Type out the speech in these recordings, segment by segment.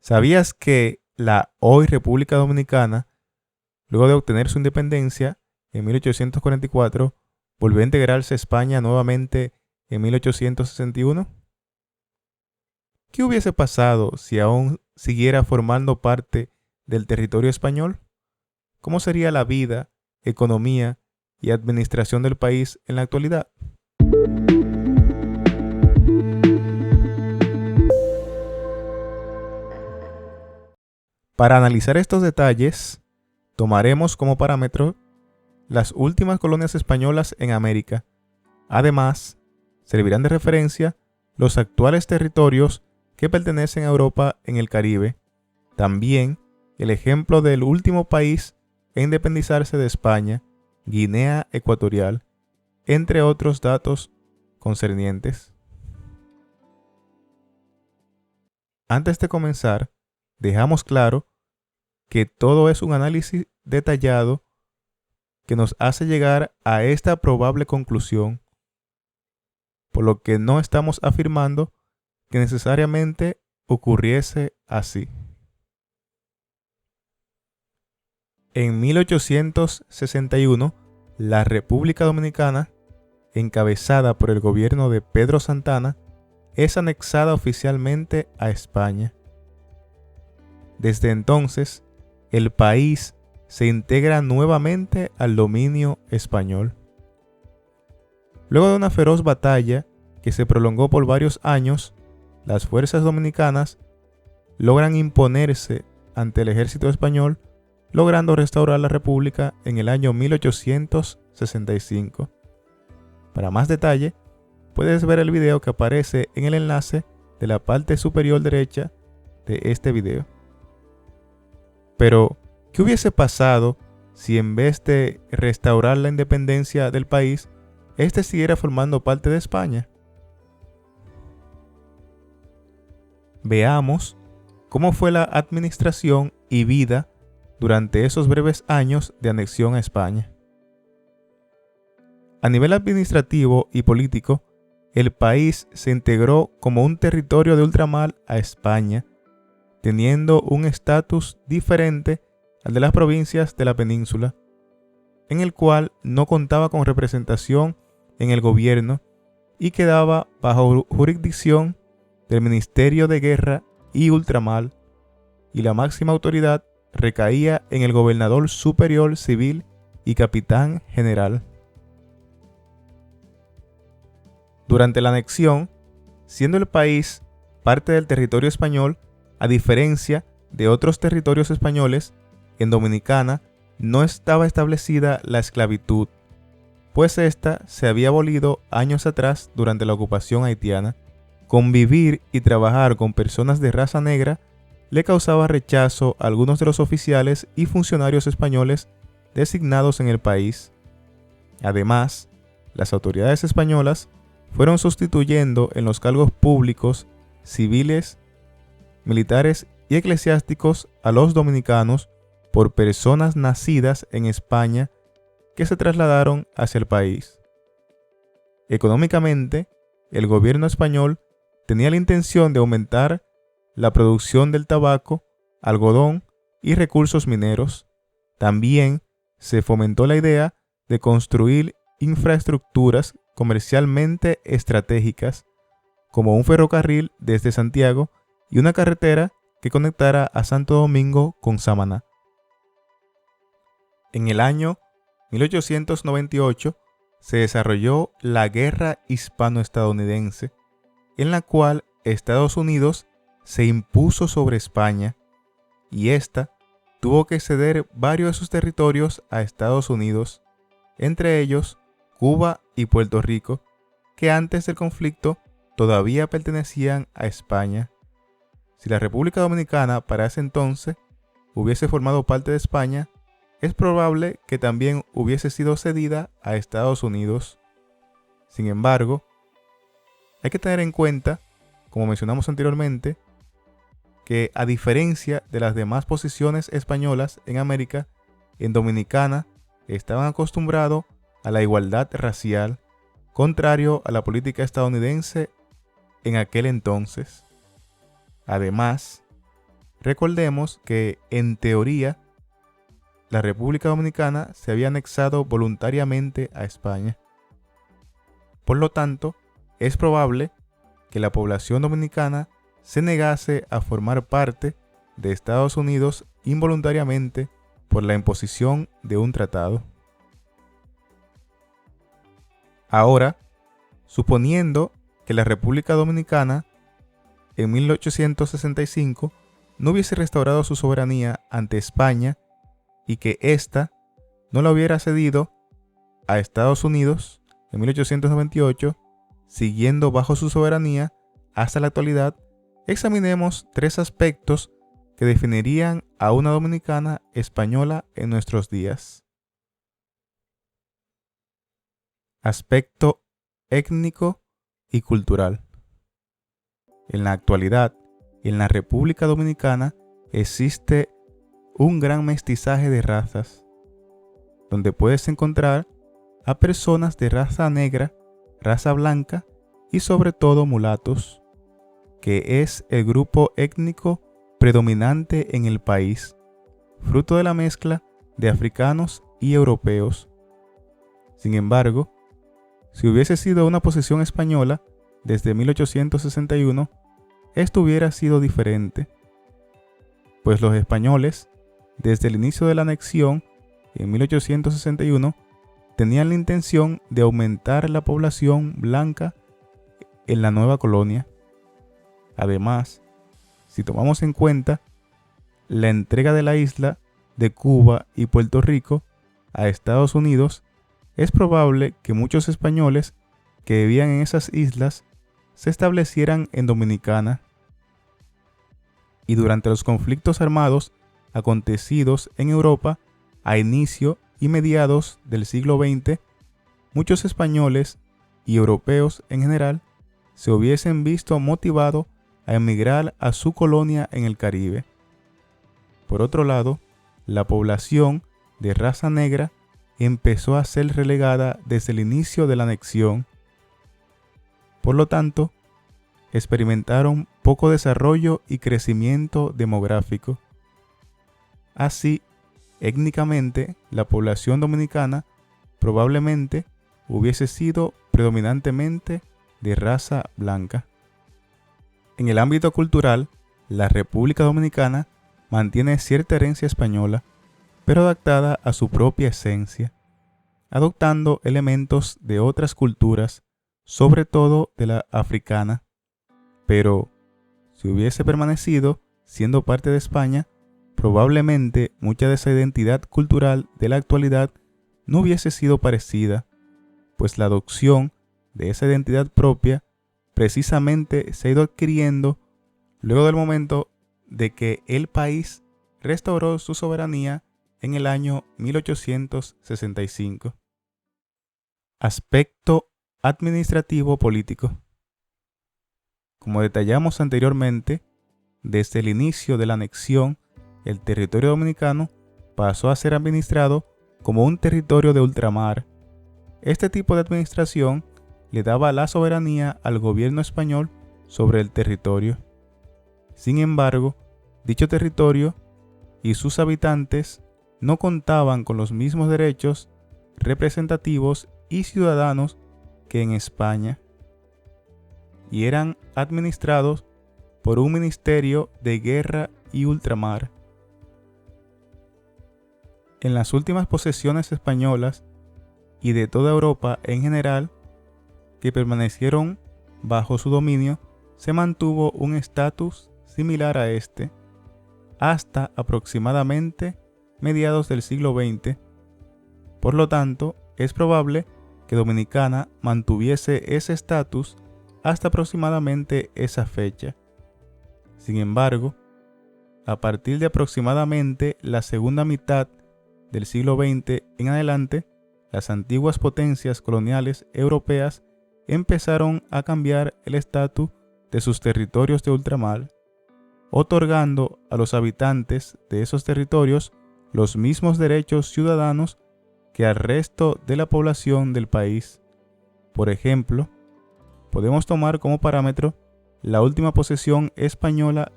¿Sabías que la hoy República Dominicana, luego de obtener su independencia en 1844, volvió a integrarse a España nuevamente en 1861? ¿Qué hubiese pasado si aún siguiera formando parte del territorio español? ¿Cómo sería la vida, economía y administración del país en la actualidad? Para analizar estos detalles, tomaremos como parámetro las últimas colonias españolas en América. Además, servirán de referencia los actuales territorios que pertenecen a Europa en el Caribe. También el ejemplo del último país en independizarse de España, Guinea Ecuatorial, entre otros datos concernientes. Antes de comenzar, dejamos claro que todo es un análisis detallado que nos hace llegar a esta probable conclusión, por lo que no estamos afirmando que necesariamente ocurriese así. En 1861, la República Dominicana, encabezada por el gobierno de Pedro Santana, es anexada oficialmente a España. Desde entonces, el país se integra nuevamente al dominio español. Luego de una feroz batalla que se prolongó por varios años, las fuerzas dominicanas logran imponerse ante el ejército español, logrando restaurar la República en el año 1865. Para más detalle, puedes ver el video que aparece en el enlace de la parte superior derecha de este video. Pero, ¿qué hubiese pasado si en vez de restaurar la independencia del país, este siguiera formando parte de España? Veamos cómo fue la administración y vida durante esos breves años de anexión a España. A nivel administrativo y político, el país se integró como un territorio de ultramar a España, teniendo un estatus diferente al de las provincias de la península, en el cual no contaba con representación en el gobierno y quedaba bajo jurisdicción del Ministerio de Guerra y Ultramar, y la máxima autoridad recaía en el gobernador superior civil y capitán general. Durante la anexión, siendo el país parte del territorio español, a diferencia de otros territorios españoles, en Dominicana no estaba establecida la esclavitud, pues ésta se había abolido años atrás durante la ocupación haitiana. Convivir y trabajar con personas de raza negra le causaba rechazo a algunos de los oficiales y funcionarios españoles designados en el país. Además, las autoridades españolas fueron sustituyendo en los cargos públicos, civiles, militares y eclesiásticos a los dominicanos por personas nacidas en España que se trasladaron hacia el país. Económicamente, el gobierno español tenía la intención de aumentar la producción del tabaco, algodón y recursos mineros. También se fomentó la idea de construir infraestructuras comercialmente estratégicas, como un ferrocarril desde Santiago y una carretera que conectara a Santo Domingo con Samaná. En el año 1898 se desarrolló la Guerra Hispano-Estadounidense, en la cual Estados Unidos se impuso sobre España y ésta tuvo que ceder varios de sus territorios a Estados Unidos, entre ellos Cuba y Puerto Rico, que antes del conflicto todavía pertenecían a España. Si la República Dominicana para ese entonces hubiese formado parte de España, es probable que también hubiese sido cedida a Estados Unidos. Sin embargo, hay que tener en cuenta, como mencionamos anteriormente, que a diferencia de las demás posiciones españolas en América, en Dominicana estaban acostumbrados a la igualdad racial, contrario a la política estadounidense en aquel entonces. Además, Recordemos que, en teoría, la República Dominicana se había anexado voluntariamente a España. Por lo tanto, es probable que la población dominicana se negase a formar parte de Estados Unidos involuntariamente por la imposición de un tratado. Ahora, suponiendo que la República Dominicana en 1865 no hubiese restaurado su soberanía ante España y que ésta no la hubiera cedido a Estados Unidos en 1898, siguiendo bajo su soberanía hasta la actualidad, examinemos 3 aspectos que definirían a una dominicana española en nuestros días. Aspecto étnico y cultural. En la actualidad, en la República Dominicana existe un gran mestizaje de razas, donde puedes encontrar a personas de raza negra, raza blanca y sobre todo mulatos, que es el grupo étnico predominante en el país, fruto de la mezcla de africanos y europeos. Sin embargo, si hubiese sido una posesión española desde 1861, esto hubiera sido diferente, pues los españoles, desde el inicio de la anexión en 1861, tenían la intención de aumentar la población blanca en la nueva colonia. Además, si tomamos en cuenta la entrega de la isla de Cuba y Puerto Rico a Estados Unidos, es probable que muchos españoles que vivían en esas islas se establecieran en Dominicana. Y durante los conflictos armados acontecidos en Europa a inicio y mediados del siglo XX, muchos españoles y europeos en general se hubiesen visto motivados a emigrar a su colonia en el Caribe. Por otro lado, la población de raza negra empezó a ser relegada desde el inicio de la anexión. Por lo tanto, experimentaron poco desarrollo y crecimiento demográfico. Así, étnicamente, la población dominicana probablemente hubiese sido predominantemente de raza blanca. En el ámbito cultural, la República Dominicana mantiene cierta herencia española, pero adaptada a su propia esencia, adoptando elementos de otras culturas, sobre todo de la africana. Pero, si hubiese permanecido siendo parte de España, probablemente mucha de esa identidad cultural de la actualidad no hubiese sido parecida, pues la adopción de esa identidad propia precisamente se ha ido adquiriendo luego del momento de que el país restauró su soberanía en el año 1865. Aspecto administrativo político. Como detallamos anteriormente, desde el inicio de la anexión, el territorio dominicano pasó a ser administrado como un territorio de ultramar. Este tipo de administración le daba la soberanía al gobierno español sobre el territorio. Sin embargo, dicho territorio y sus habitantes no contaban con los mismos derechos representativos y ciudadanos que en España, y eran administrados por un ministerio de guerra y ultramar. En las últimas posesiones españolas y de toda Europa en general, que permanecieron bajo su dominio, se mantuvo un estatus similar a este, hasta aproximadamente mediados del siglo XX. Por lo tanto, es probable que Dominicana mantuviese ese estatus hasta aproximadamente esa fecha. Sin embargo, a partir de aproximadamente la segunda mitad del siglo XX en adelante, las antiguas potencias coloniales europeas empezaron a cambiar el estatus de sus territorios de ultramar, otorgando a los habitantes de esos territorios los mismos derechos ciudadanos que al resto de la población del país. Por ejemplo, podemos tomar como parámetro la última posesión española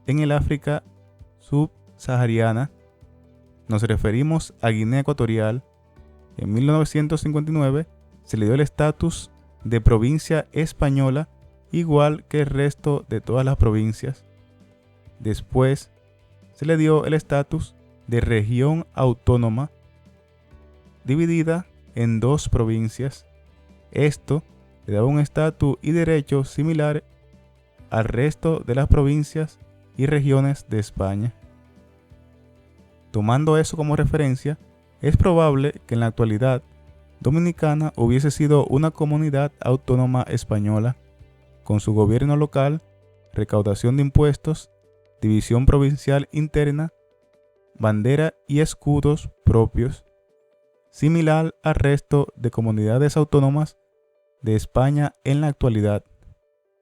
en el África subsahariana. Nos referimos a Guinea Ecuatorial. En 1959 se le dio el estatus de provincia española, igual que el resto de todas las provincias. Después se le dio el estatus de región autónoma, dividida en 2 provincias. Esto le daba un estatus y derecho similar al resto de las provincias y regiones de España. Tomando eso como referencia, es probable que en la actualidad Dominicana hubiese sido una comunidad autónoma española, con su gobierno local, recaudación de impuestos, división provincial interna, bandera y escudos propios, similar al resto de comunidades autónomas de España en la actualidad.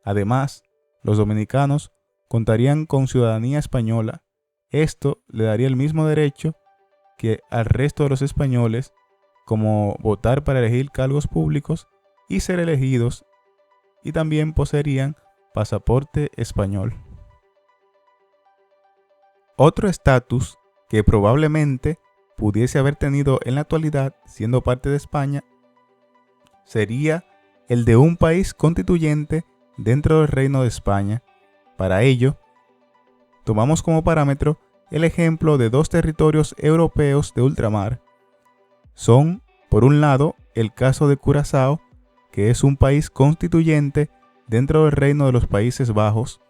Además, los dominicanos contarían con ciudadanía española. Esto le daría el mismo derecho que al resto de los españoles, como votar para elegir cargos públicos y ser elegidos, y también poseerían pasaporte español. Otro estatus que probablemente pudiese haber tenido en la actualidad siendo parte de España sería el de un país constituyente dentro del Reino de España. Para ello, tomamos como parámetro el ejemplo de 2 territorios europeos de ultramar. Son, por un lado, el caso de Curazao, que es un país constituyente dentro del Reino de los Países Bajos,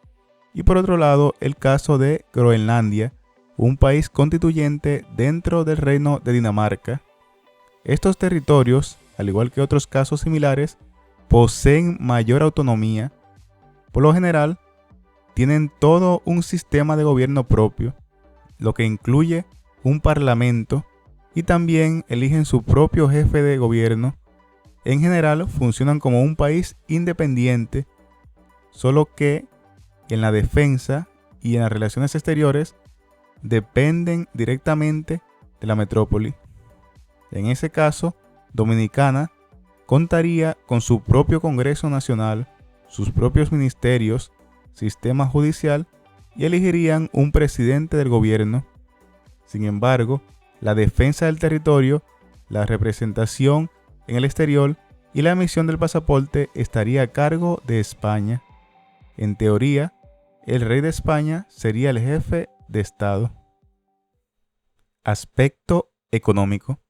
y por otro lado, el caso de Groenlandia, un país constituyente dentro del Reino de Dinamarca. Estos territorios, al igual que otros casos similares, poseen mayor autonomía. Por lo general, tienen todo un sistema de gobierno propio, lo que incluye un parlamento, y también eligen su propio jefe de gobierno. En general, funcionan como un país independiente, solo que en la defensa y en las relaciones exteriores dependen directamente de la metrópoli. En ese caso, Dominicana contaría con su propio Congreso Nacional, sus propios ministerios, sistema judicial, y elegirían un presidente del gobierno. Sin embargo, la defensa del territorio, la representación en el exterior y la emisión del pasaporte estaría a cargo de España. En teoría, el rey de España sería el jefe de Estado. Aspecto económico.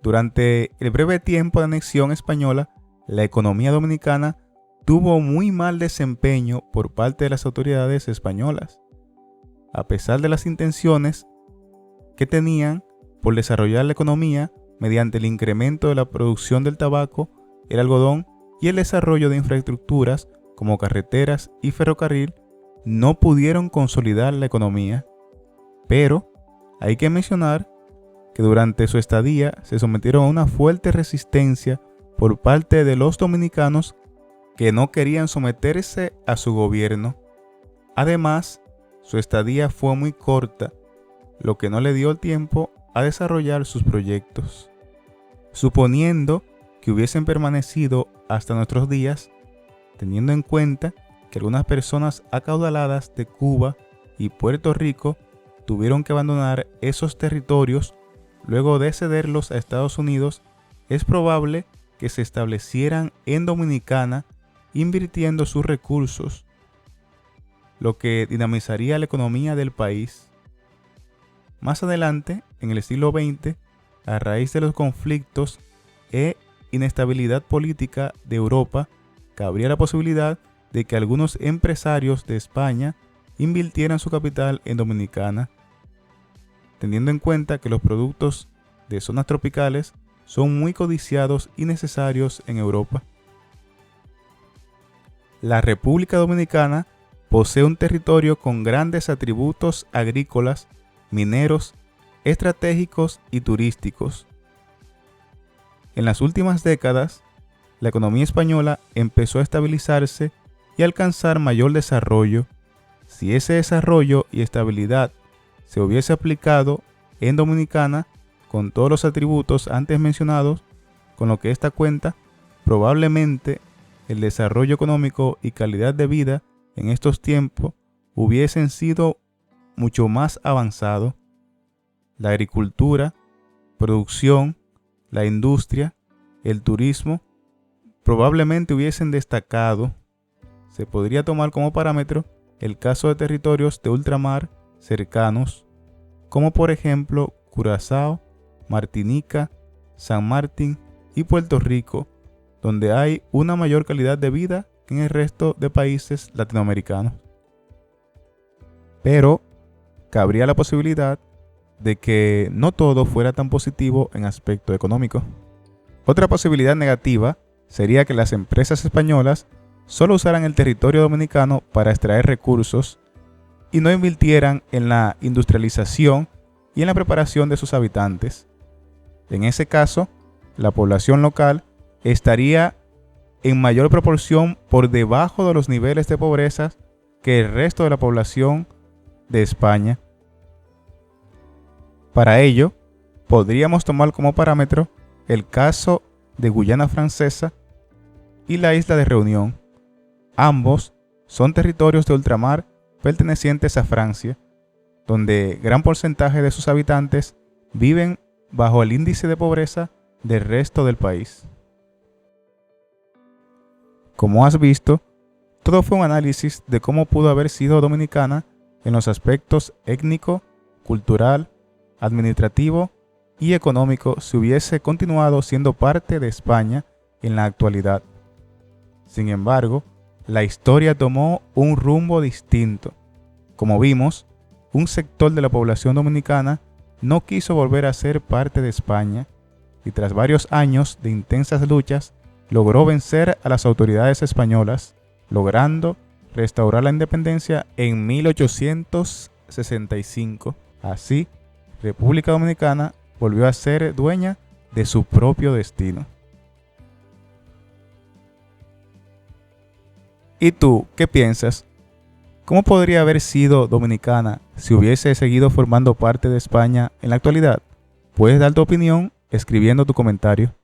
Durante el breve tiempo de anexión española, la economía dominicana tuvo muy mal desempeño por parte de las autoridades españolas. A pesar de las intenciones que tenían por desarrollar la economía mediante el incremento de la producción del tabaco, el algodón y el desarrollo de infraestructuras como carreteras y ferrocarril, no pudieron consolidar la economía. Pero hay que mencionar que durante su estadía se sometieron a una fuerte resistencia por parte de los dominicanos que no querían someterse a su gobierno. Además, su estadía fue muy corta, lo que no le dio tiempo a desarrollar sus proyectos. Suponiendo que hubiesen permanecido hasta nuestros días, teniendo en cuenta que algunas personas acaudaladas de Cuba y Puerto Rico tuvieron que abandonar esos territorios luego de cederlos a Estados Unidos, es probable que se establecieran en Dominicana invirtiendo sus recursos, lo que dinamizaría la economía del país. Más adelante, en el siglo XX, a raíz de los conflictos e inestabilidad política de Europa, cabría la posibilidad de que algunos empresarios de España invirtieran su capital en Dominicana, teniendo en cuenta que los productos de zonas tropicales son muy codiciados y necesarios en Europa. La República Dominicana posee un territorio con grandes atributos agrícolas, mineros, estratégicos y turísticos. En las últimas décadas, la economía española empezó a estabilizarse y alcanzar mayor desarrollo. Si ese desarrollo y estabilidad se hubiese aplicado en Dominicana con todos los atributos antes mencionados, con lo que esta cuenta, probablemente el desarrollo económico y calidad de vida en estos tiempos hubiesen sido mucho más avanzados, la agricultura, producción, la industria, el turismo, probablemente hubiesen destacado. Se podría tomar como parámetro el caso de territorios de ultramar cercanos, como por ejemplo Curazao, Martinica, San Martín y Puerto Rico, donde hay una mayor calidad de vida que en el resto de países latinoamericanos. Pero cabría la posibilidad de que no todo fuera tan positivo en aspecto económico. Otra posibilidad negativa sería que las empresas españolas solo usaran el territorio dominicano para extraer recursos y no invirtieran en la industrialización y en la preparación de sus habitantes. En ese caso, la población local estaría en mayor proporción por debajo de los niveles de pobreza que el resto de la población de España. Para ello, podríamos tomar como parámetro el caso de Guyana Francesa y la isla de Reunión. Ambos son territorios de ultramar pertenecientes a Francia, donde gran porcentaje de sus habitantes viven bajo el índice de pobreza del resto del país. Como has visto, todo fue un análisis de cómo pudo haber sido Dominicana en los aspectos étnico, cultural, administrativo y económico si hubiese continuado siendo parte de España en la actualidad. Sin embargo, la historia tomó un rumbo distinto. Como vimos, un sector de la población dominicana no quiso volver a ser parte de España y tras varios años de intensas luchas logró vencer a las autoridades españolas, logrando restaurar la independencia en 1865. Así, República Dominicana volvió a ser dueña de su propio destino. ¿Y tú, qué piensas? ¿Cómo podría haber sido Dominicana si hubiese seguido formando parte de España en la actualidad? Puedes dar tu opinión escribiendo tu comentario.